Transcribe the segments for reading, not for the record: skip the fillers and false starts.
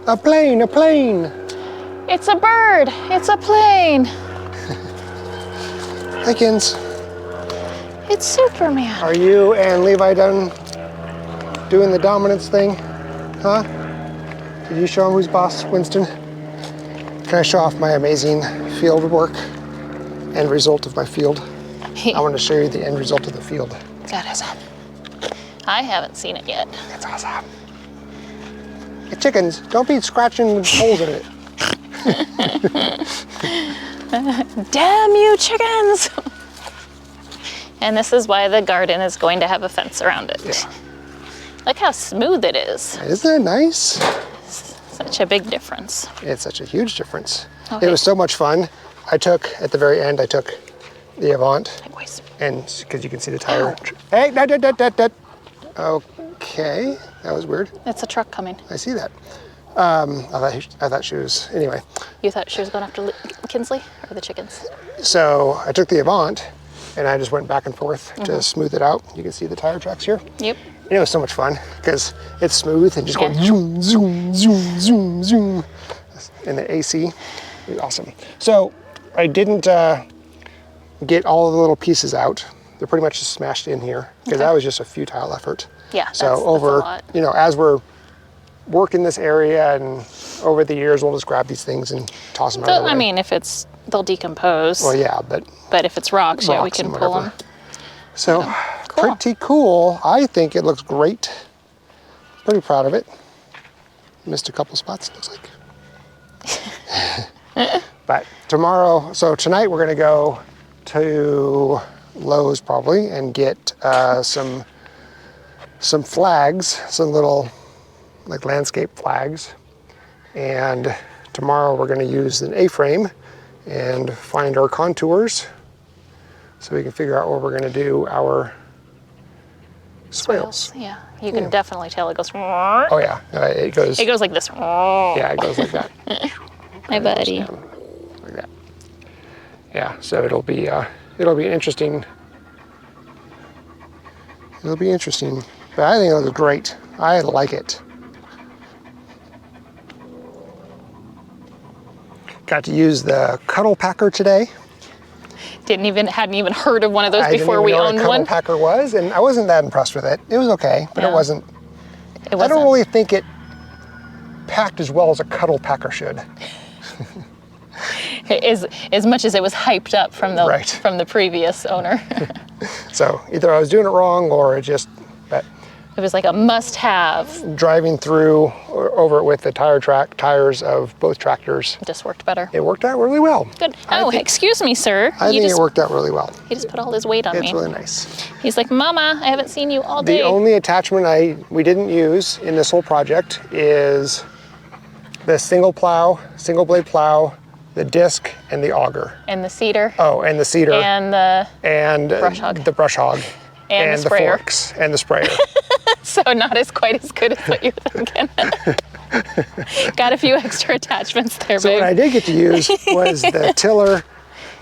A plane, a plane. It's a bird. It's a plane. Hi, Kins. It's Superman. Are you and Levi done doing the dominance thing? Huh? Did you show him who's boss, Winston? Can I show off my amazing field work? End result of my field. I want to show you the end result of the field. That is awesome. I haven't seen it yet. It's awesome. The chickens, don't be scratching holes in it. Damn you, chickens! And this is why the garden is going to have a fence around it. Yeah. Look how smooth it is. Isn't that nice? Such a big difference. It's such a huge difference. Okay. It was so much fun. At the very end, I took the Avant. Likewise. And because you can see the tire. Hey, that. Okay, that was weird. It's a truck coming. I see that. I thought she was, anyway. You thought she was going after Kinsley or the chickens? So I took the Avant and I just went back and forth to smooth it out. You can see the tire tracks here. Yep. And it was so much fun because it's smooth and just going zoom, zoom, zoom, zoom, zoom. And the AC, it was awesome. So I didn't get all of the little pieces out. They're pretty much just smashed in here because that was just a futile effort. Yeah, so that's a lot. as we're working this area and over the years, we'll just grab these things and toss them out of the way. I mean, they'll decompose. Well, yeah, but if it's rocks, yeah, we can and pull whatever. them. So Cool. pretty cool. I think it looks great. Pretty proud of it. Missed a couple spots, looks like. But tonight we're gonna go to Lowe's probably and get some flags, some little like landscape flags. And tomorrow we're gonna use an A-frame and find our contours so we can figure out where we're gonna do our swales. Yeah, you can definitely tell it goes. Oh yeah, it goes. It goes like this. Yeah, it goes like that. Hi, buddy. Like that. Yeah, so it'll be interesting. It'll be interesting, but I think it looks great. I like it. Got to use the cuddle packer today. Hadn't even heard of one of those I before we owned didn't even know what a one. cuddle packer was, and I wasn't that impressed with it. It was okay, but Yeah. it wasn't. I don't really think it packed as well as a cuddle packer should. As much as it was hyped up from the Right. from the previous owner. So either I was doing it wrong or but It was like a must-have. driving through over it with the tires of both tractors, Just worked better. it worked out really well. Good. Oh, excuse me, sir. I think it worked out really well. He just put all his weight on It's me. really nice. He's like, Mama, I haven't seen you all day. The only attachment we didn't use in this whole project is the single blade plow, the disc, and the auger. And the cedar. Oh, and the cedar. And the brush hog. The brush hog. And the the sprayer. forks. And the sprayer. So not quite as good as what you're thinking. Got a few extra attachments there, So babe. what I did get to use was the tiller,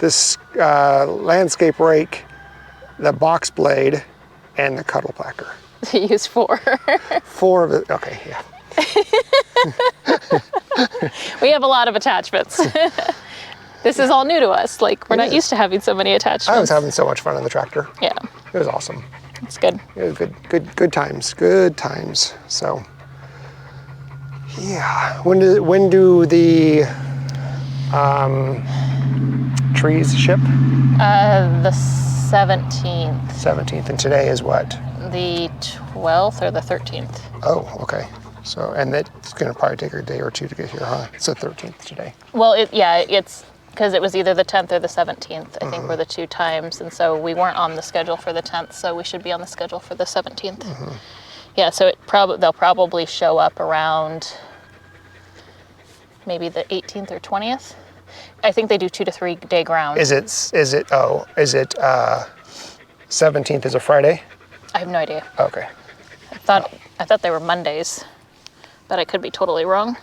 this landscape rake, the box blade, and the cuddle packer. To use 4. 4 of it. Okay, yeah. We have a lot of attachments. This is all new to us. Like, we're not used to having so many attachments. I was having so much fun on the tractor. Yeah, It was awesome. it's good. It was good times. Good times. So, yeah. When do the trees ship? The 17th. 17th, and today is what? The 12th or the 13th. Oh, okay. So, and it's gonna probably take a day or two to get here, huh? It's the 13th today. Well, it's because it was either the 10th or the 17th, I think were the 2 times. And so we weren't on the schedule for the 10th, so we should be on the schedule for the 17th. Yeah, so they'll probably show up around maybe the 18th or 20th. I think they do 2 to 3 day ground. Is it 17th is a Friday? I have no idea. Okay. I thought they were Mondays, but I could be totally wrong.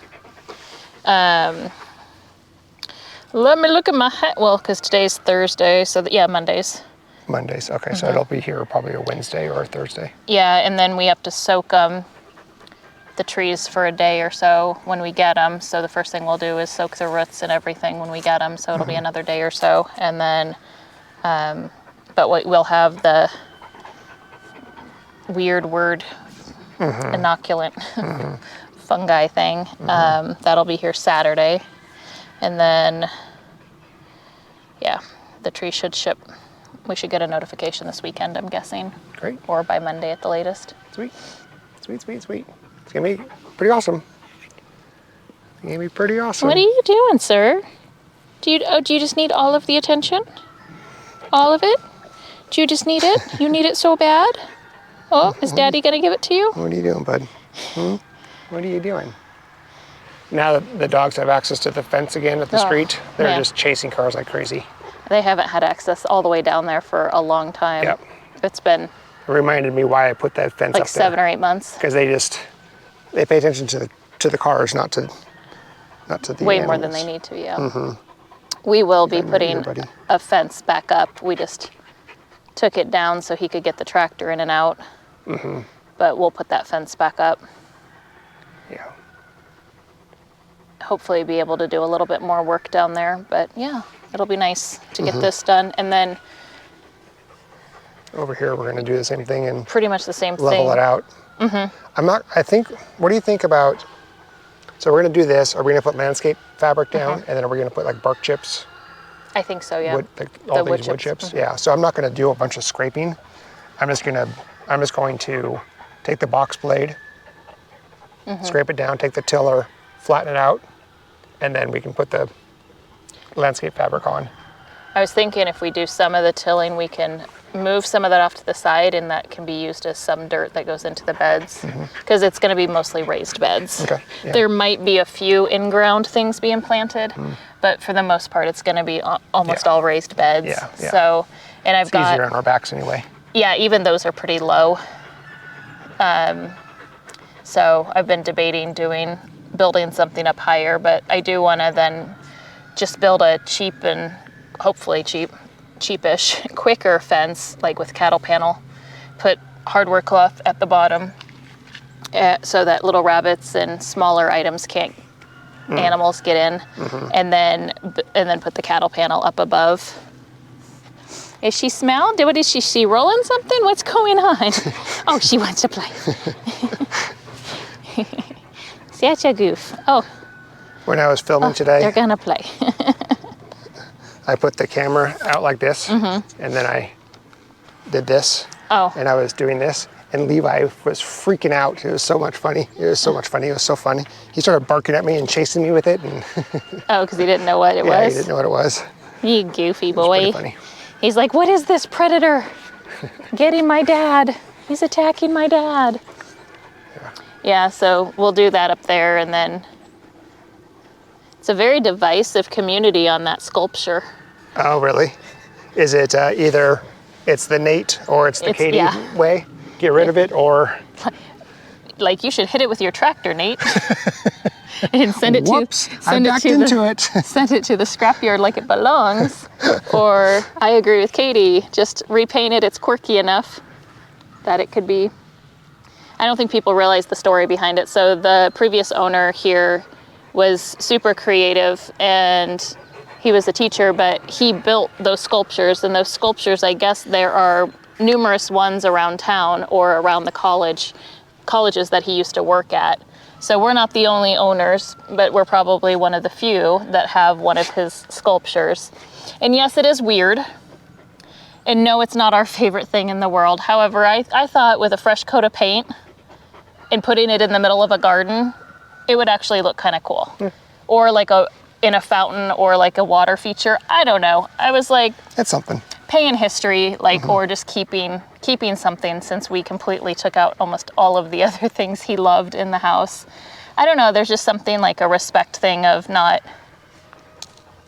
Let me look at my hat. Well, because today's Thursday, so Mondays. Mondays, okay, so it'll be here probably a Wednesday or a Thursday. Yeah, and then we have to soak them the trees for a day or so when we get them. So the first thing we'll do is soak the roots and everything when we get them. So it'll be another day or so. And then, but we'll have the weird word inoculant fungi thing. That'll be here Saturday. And then, yeah, the tree should ship. We should get a notification this weekend, I'm guessing. Great. Or by Monday at the latest. Sweet. Sweet, sweet, sweet. It's gonna be pretty awesome. It's gonna be pretty awesome. What are you doing, sir? Do you just need all of the attention? All of it? Do you just need it? You need it so bad? Oh, is Daddy gonna give it to you? What are you doing, bud? What are you doing? Now that the dogs have access to the fence again at the street, they're just chasing cars like crazy. They haven't had access all the way down there for a long time. Yep. It's been It reminded me why I put that fence like up there. 7 or 8 months. Because they pay attention to the cars, not to the Way animals. more than they need to, yeah. We will be putting a fence back up. We just took it down so he could get the tractor in and out. But we'll put that fence back up. Yeah. Hopefully be able to do a little bit more work down there. But yeah, it'll be nice to get this done. And then Over here, we're going to do the same thing and pretty much the same thing. level it out. What do you think about, so we're going to do this, are we going to put landscape fabric down, and then are we going to put like bark chips? I think so, yeah. Wood, like all these wood chips? Yeah, so I'm not going to do a bunch of scraping. I'm just going to take the box blade, scrape it down, take the tiller, flatten it out, and then we can put the landscape fabric on. I was thinking if we do some of the tilling, we can move some of that off to the side, and that can be used as some dirt that goes into the beds, because it's going to be mostly raised beds. Okay. Yeah. There might be a few in-ground things being planted, but for the most part, it's going to be almost all raised beds. Yeah, yeah. So, and I've It's easier on our backs anyway. Yeah, even those are pretty low. So I've been debating building something up higher, but I do want to then just build a cheap and hopefully cheapish, quicker fence, like with cattle panel. Put hardware cloth at the bottom so that little rabbits and smaller items animals get in, and then put the cattle panel up above. Is she smelled? What is she rolling something? What's going on? Oh, she wants to play. Such a goof. Oh. When I was filming today, They're gonna play. I put the camera out like this, and then I did this, and I was doing this, and Levi was freaking out. It was so much funny. It was so much funny. It was so funny. He started barking at me and chasing me with it. And oh, because he didn't know what it was? Yeah, he didn't know what it was. You goofy It was boy. pretty funny. He's like, what is this predator? Getting my dad. He's attacking my dad. Yeah, so we'll do that up there, and then it's a very divisive community on that sculpture. Oh, really? Is it either it's the Nate or it's the Katie way? Get rid of it, or like you should hit it with your tractor, Nate, and send it whoops, to I backed into it. Send it to the scrapyard like it belongs. Or I agree with Katie, just repaint it. It's quirky enough that it could be. I don't think people realize the story behind it. So the previous owner here was super creative, and he was a teacher, but he built those sculptures, and those sculptures, I guess there are numerous ones around town or around the colleges that he used to work at. So we're not the only owners, but we're probably one of the few that have one of his sculptures. And yes, it is weird. And no, it's not our favorite thing in the world. However, I thought with a fresh coat of paint and putting it in the middle of a garden, it would actually look kind of cool. Or like in a fountain, or like a water feature. I don't know. I was like, that's something. Paying history, like, or just keeping something, since we completely took out almost all of the other things he loved in the house. I don't know. There's just something like a respect thing of not,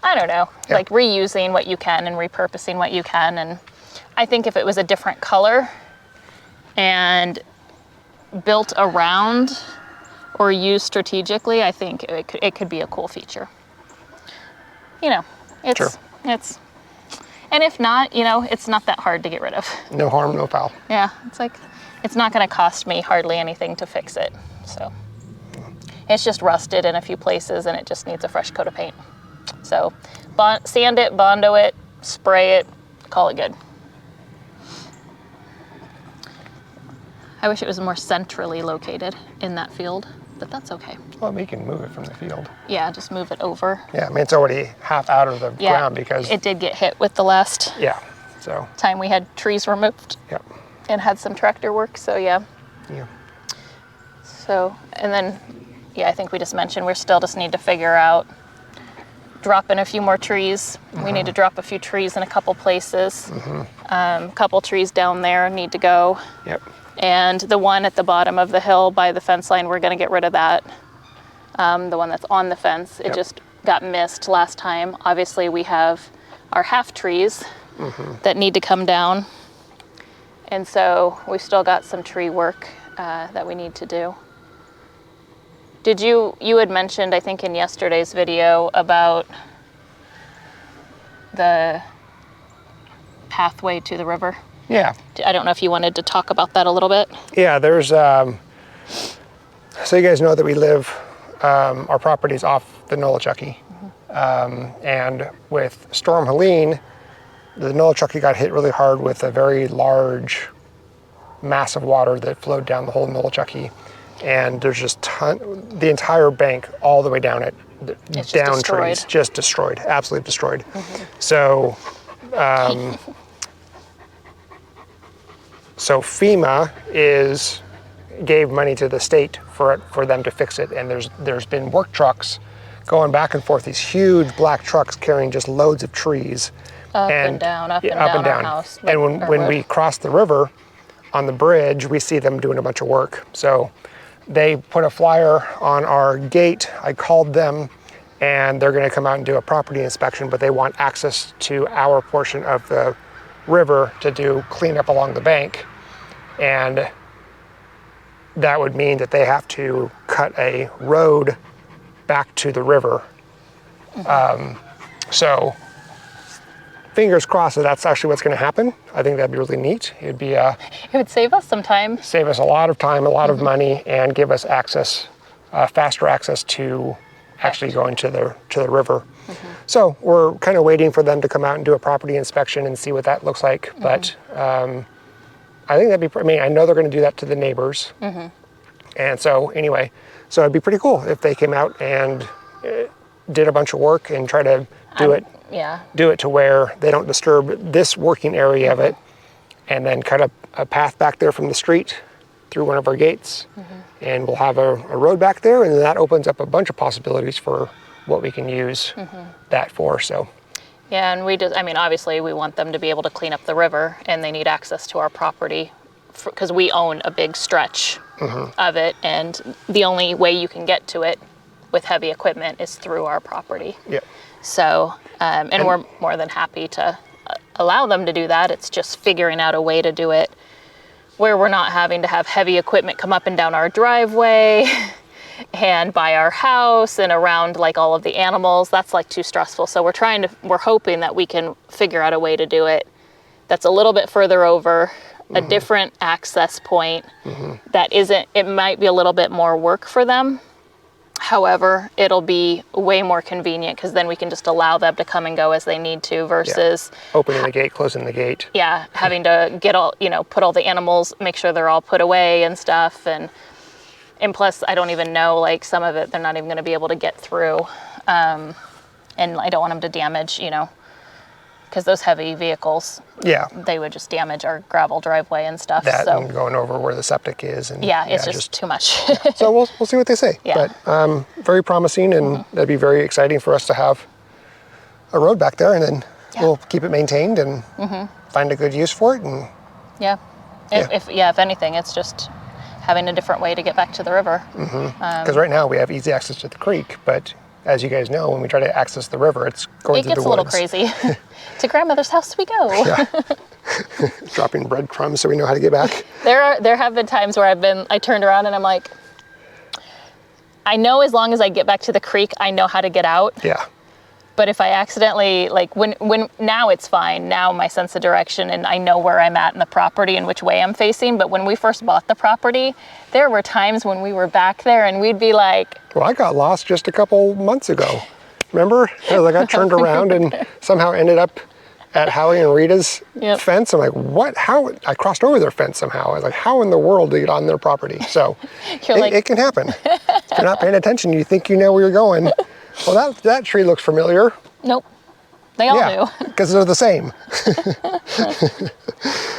I don't know, like reusing what you can and repurposing what you can. And I think if it was a different color and built around or used strategically, I think it could be a cool feature. You know, it's, and if not, you know, it's not that hard to get rid of. No harm, no foul. Yeah, it's like, it's not going to cost me hardly anything to fix it. So It's just rusted in a few places and it just needs a fresh coat of paint. So sand it, Bondo it, spray it, call it good. I wish it was more centrally located in that field, but that's okay. Well, we can move it from the field. Yeah, just move it over. Yeah, I mean, it's already half out of the ground because... it did get hit with the last time we had trees removed. Yep. And had some tractor work, so yeah. Yeah. So, and then, I think we just mentioned we still just need to figure out dropping a few more trees. We need to drop a few trees in a couple places. A couple trees down there need to go. Yep. And the one at the bottom of the hill by the fence line, we're going to get rid of that. The one that's on the fence, it just got missed last time. Obviously, we have our half trees that need to come down. And so we've still got some tree work that we need to do. Did you had mentioned, I think in yesterday's video, about the pathway to the river? Yeah. I don't know if you wanted to talk about that a little bit. Yeah, there's, so you guys know that we live, our property's off the Nolichucky. And with Storm Helene, the Nolichucky got hit really hard with a very large mass of water that flowed down the whole Nolichucky. And there's just the entire bank all the way down it, down trees, just destroyed, absolutely destroyed. So, so FEMA gave money to the state for them to fix it, and there's been work trucks going back and forth, these huge black trucks carrying just loads of trees. Up and down our house. And when we cross the river on the bridge, we see them doing a bunch of work. So they put a flyer on our gate. I called them, and they're going to come out and do a property inspection, but they want access to our portion of the river to do cleanup along the bank. And that would mean that they have to cut a road back to the river. So fingers crossed that that's actually what's going to happen. I think that'd be really neat. It would save us some time. Save us a lot of time, a lot of money, and give us access, faster access to actually going to the river. So we're kind of waiting for them to come out and do a property inspection and see what that looks like. But I think that'd be, I know they're going to do that to the neighbors. And so anyway, so it'd be pretty cool if they came out and did a bunch of work and try to do it to where they don't disturb this working area of it, and then cut a path back there from the street through one of our gates. And we'll have a road back there, and then that opens up a bunch of possibilities for what we can use that for. So yeah, and obviously we want them to be able to clean up the river, and they need access to our property because we own a big stretch of it, and the only way you can get to it with heavy equipment is through our property. So and we're more than happy to allow them to do that. It's just figuring out a way to do it where we're not having to have heavy equipment come up and down our driveway and by our house and around like all of the animals. That's like too stressful. So we're hoping that we can figure out a way to do it that's a little bit further over, a different access point that it might be a little bit more work for them. However, it'll be way more convenient because then we can just allow them to come and go as they need to versus opening the gate, closing the gate. Yeah, having to get put all the animals, make sure they're all put away and stuff. And plus, I don't even know, like some of it, they're not even going to be able to get through. And I don't want them to damage, because those heavy vehicles, they would just damage our gravel driveway and stuff. And going over where the septic is. And it's just too much. So we'll see what they say. But very promising, and that'd be very exciting for us to have a road back there, and then we'll keep it maintained and find a good use for it. And if anything, it's just having a different way to get back to the river. Because right now we have easy access to the creek, but as you guys know, when we try to access the river, it's going through the woods. It gets a little crazy. To grandmother's house we go. Dropping breadcrumbs so we know how to get back. There have been times where I turned around and I'm like, I know as long as I get back to the creek, I know how to get out. But if I accidentally, like when now it's fine. Now my sense of direction and I know where I'm at in the property and which way I'm facing. But when we first bought the property, there were times when we were back there and we'd be like, well, I got lost just a couple months ago. Remember? I got turned around and somehow ended up at Howie and Rita's Yep. fence. I'm like, what? How? I crossed over their fence somehow. I was like, how in the world do you get on their property? So it can happen. If you're not paying attention, you think you know where you're going. Well, that tree looks familiar. nope, they all knew. Because they're the same.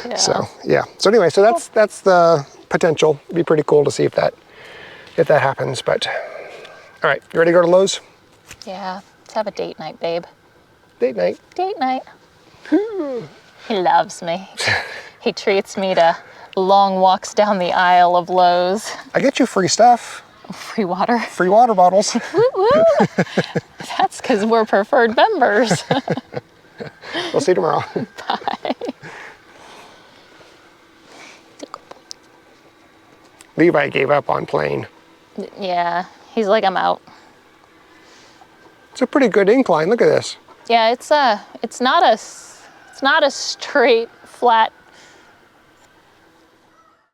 Yeah. So yeah. So anyway, so that's the potential. It'd be pretty cool to see if that happens. But all right, you ready to go to Lowe's? Yeah, let's have a date night, babe. Date night. Date night. He loves me. He treats me to long walks down the aisle of Lowe's. I get you free stuff. Free water. Free water bottles. Woo woo. That's because we're preferred members. We'll see you tomorrow. Bye. Levi gave up on playing. Yeah, he's like, I'm out. It's a pretty good incline. Look at this. Yeah, it's not a straight, flat